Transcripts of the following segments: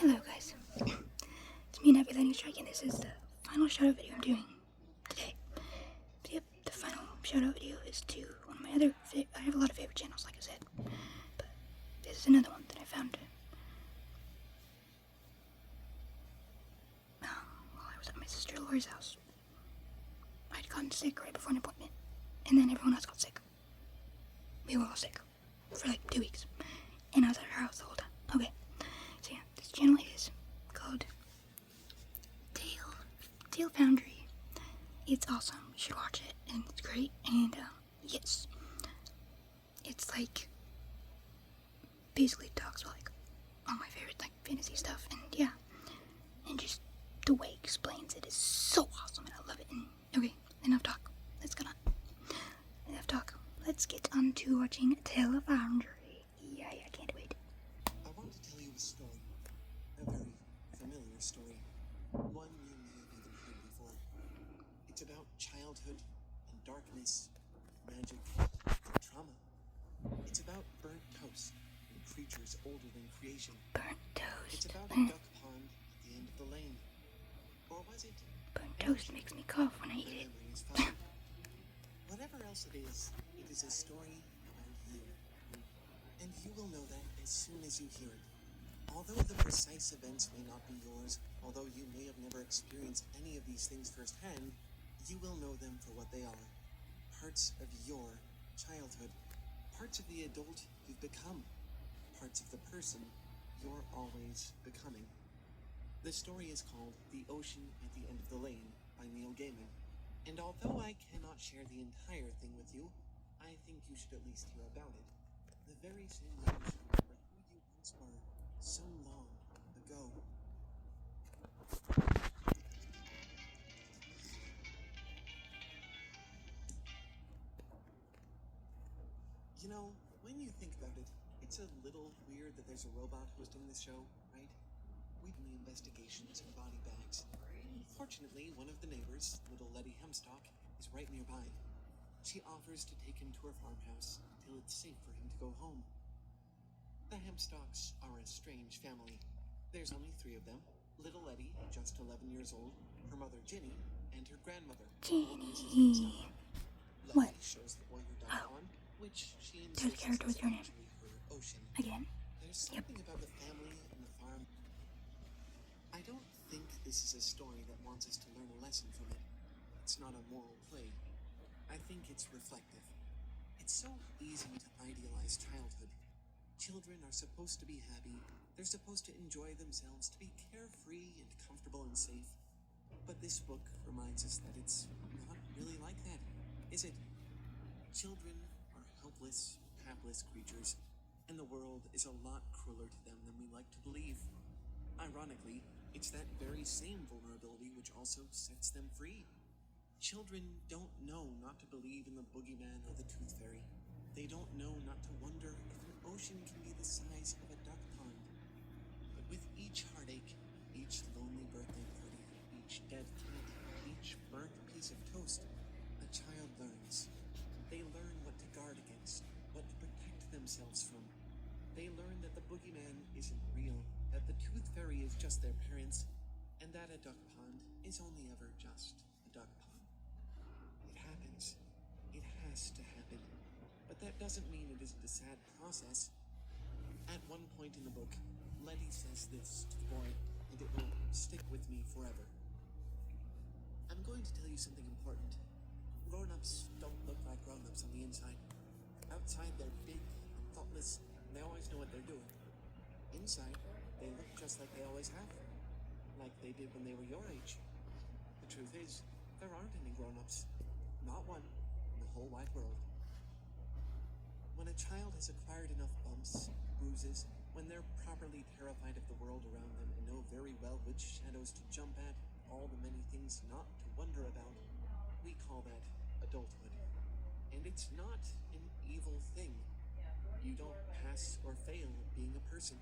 Hello guys, it's me Navi Lightning Strike, and this is the final shoutout video I'm doing today. Yep, the final shoutout video is to one of my other, I have a lot of favorite channels like I said, but this is another one that I found while I was at my sister Laura's house. I'd gotten sick right before an appointment, and then everyone else got sick. We were all sick for like 2 weeks, and I was at her house the whole time. Okay, so yeah, this channel is called Tail Foundry. It's awesome. You should watch it, and it's great. And yes, it's like basically talks about like all my favorite like fantasy stuff, and yeah, and just the way he explains it is so awesome, and I love it. And okay, enough talk. Let's get on to watching Tail Foundry. Yeah, I can't wait. I want to tell you a story, a very familiar story, one you may have even heard before. It's about childhood and darkness, magic and trauma. It's about burnt toast and creatures older than creation. Burnt toast. It's about a duck pond at the end of the lane. Or was it? Burnt toast makes me cough when I eat it. Whatever else it is a story about you. And you will know that as soon as you hear it. Although the precise events may not be yours, although you may have never experienced any of these things firsthand, you will know them for what they are. Parts of your childhood. Parts of the adult you've become. Parts of the person you're always becoming. The story is called The Ocean at the End of the Lane by Neil Gaiman. And although I cannot share the entire thing with you, I think you should at least hear about it. The very same way you should remember who you once were so long ago. You know, when you think about it, it's a little weird that there's a robot hosting this show, right? We've done the investigations and body bags. Fortunately, one of the neighbors, little Letty Hemstock, is right nearby. She offers to take him to her farmhouse until it's safe for him to go home. The Hemstocks are a strange family. There's only 3 of them. Little Letty, just 11 years old, her mother Ginny, and her grandmother, Ginny. What? Shows the boy her duck on, which she There's a character with your name. Her ocean. Again? There's something about the family and the farm. I don't think this is a story that wants us to learn a lesson from it. It's not a moral play. I think it's reflective. It's so easy to idealize childhood. Children are supposed to be happy. They're supposed to enjoy themselves, to be carefree and comfortable and safe. But this book reminds us that it's not really like that, is it? Children are helpless, hapless creatures, and the world is a lot crueler to them than we like to believe. Ironically, it's that very same vulnerability which also sets them free. Children don't know not to believe in the boogeyman or the tooth fairy. They don't know not to wonder if an ocean can be the size of a duck pond. But with each heartache, each lonely birthday party, each dead cat, each burnt piece of toast, a child learns. They learn what to guard against, what to protect themselves from. They learn that the boogeyman isn't real, that the tooth fairy is just their parents, and that a duck pond is only ever just a duck pond. It happens. It has to happen. But that doesn't mean it isn't a sad process. At one point in the book, Letty says this to the boy, and it will stick with me forever. I'm going to tell you something important. Grown-ups don't look like grown-ups on the inside. Outside, they're big and thoughtless, and they always know what they're doing. Inside, they look just like they always have. Like they did when they were your age. The truth is, there aren't any grown-ups. Not one in the whole wide world. When a child has acquired enough bumps, bruises, when they're properly terrified of the world around them and know very well which shadows to jump at, all the many things not to wonder about, we call that adulthood. And it's not an evil thing. You don't pass or fail at being a person.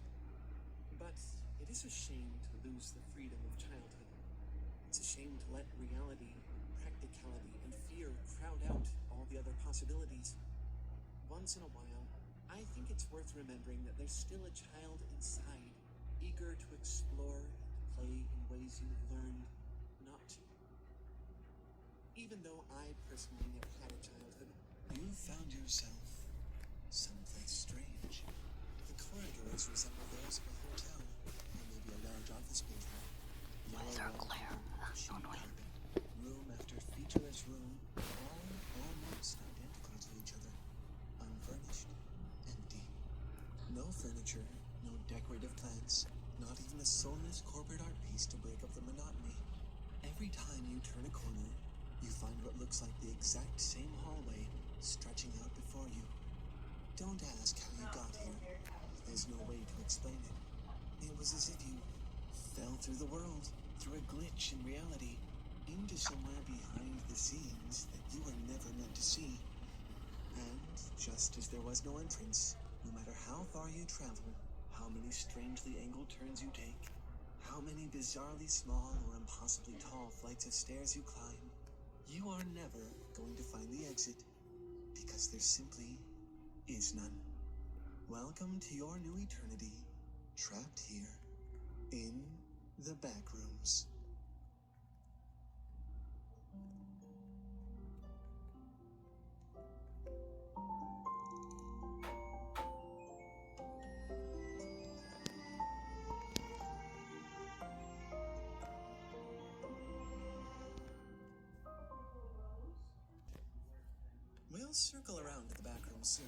But it is a shame to lose the freedom of childhood. It's a shame to let reality, practicality, and fear crowd out all the other possibilities. Once in a while, I think it's worth remembering that there's still a child inside, eager to explore and play in ways you've learned not to. Even though I personally never had a childhood, you found yourself someplace strange. The corridors resemble those of a hotel, or maybe a large office building. Why is there a glare? So annoying. Room after featureless room, all almost identical to each other. Unfurnished, empty. No furniture, no decorative plants, not even a soulless corporate art piece to break up the monotony. Every time you turn a corner, you find what looks like the exact same hallway stretching out before you. Don't ask how you got here. There's no way to explain it. It was as if you fell through the world, through a glitch in reality, into somewhere behind the scenes that you were never meant to see. And just as there was no entrance, no matter how far you travel, how many strangely angled turns you take, how many bizarrely small or impossibly tall flights of stairs you climb, you are never going to find the exit, because there simply is none. Welcome to your new eternity, trapped here, in the back rooms. We'll circle around to the back room soon,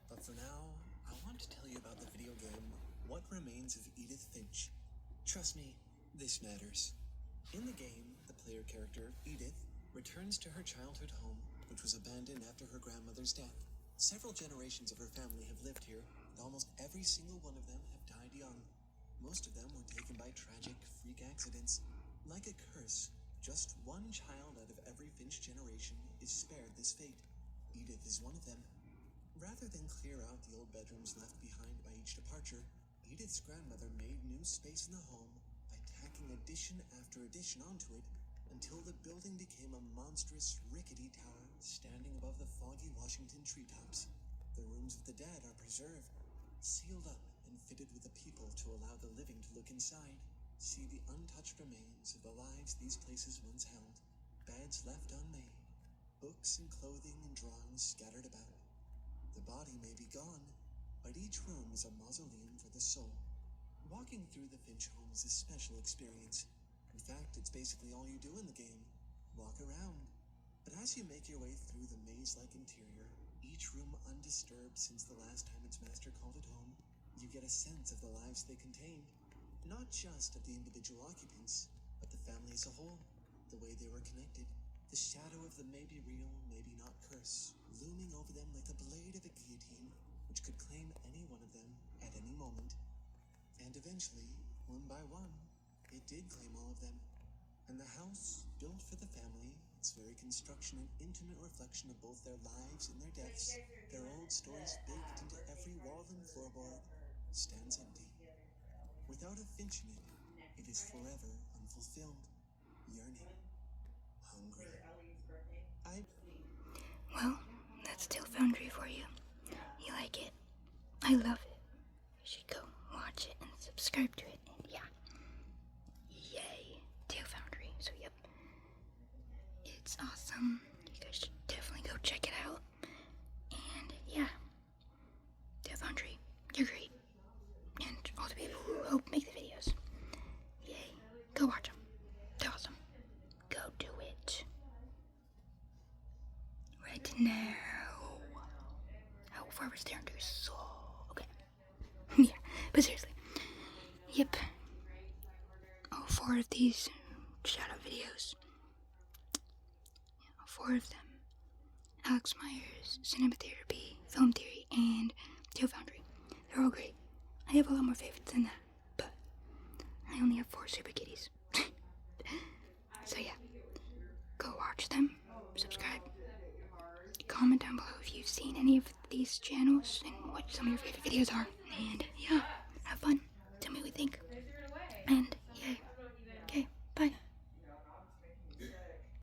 but for now, I want to tell you about the video game What Remains of Edith Finch. Trust me, this matters. In the game, the player character, Edith, returns to her childhood home, which was abandoned after her grandmother's death. Several generations of her family have lived here, and almost every single one of them have died young. Most of them were taken by tragic, freak accidents. Like a curse, just one child out of every Finch generation is spared this fate. Edith is one of them. Rather than clear out the old bedrooms left behind by each departure, Edith's grandmother made new space in the home by tacking addition after addition onto it until the building became a monstrous, rickety tower standing above the foggy Washington treetops. The rooms of the dead are preserved, sealed up and fitted with a peephole to allow the living to look inside, see the untouched remains of the lives these places once held, beds left unmade, books and clothing and drawings scattered about. The body may be gone, but each room is a mausoleum for the soul. Walking through the Finch home is a special experience. In fact, it's basically all you do in the game. Walk around. But as you make your way through the maze-like interior, each room undisturbed since the last time its master called it home, you get a sense of the lives they contained. Not just of the individual occupants, but the family as a whole, the way they were connected. The shadow of the maybe real, maybe not curse, looming over them like the blade of a guillotine, which could claim any one of them at any moment. And eventually, one by one, it did claim all of them. And the house, built for the family, its very construction an intimate reflection of both their lives and their deaths, their old stories baked into every wall and floorboard, stands empty. Without a Finch in it, it is forever unfulfilled, yearning, hungry. Well, that's still Foundry for you. You like it? I love it. You should go watch it and subscribe to it. And yeah, yay, Tail Foundry. So yep, it's awesome. You guys should definitely go check it out. And yeah, Tail Foundry, you're great. And all the people who help make the videos, yay, go watch them. They're awesome. Go do it. Right now. How far was there into so okay. Yeah, but seriously. Yep. All 4 of these shadow videos. All 4 of them. Alex Myers, Cinema Therapy, Film Theory, and Tail Foundry. They're all great. I have a lot more favorites than that, but I only have 4 super kitties. So yeah. Go watch them. Subscribe. Comment down below if you've seen any of these channels and what some of your favorite videos are. And yeah, have fun. Tell me what you think. And yay. Okay, bye.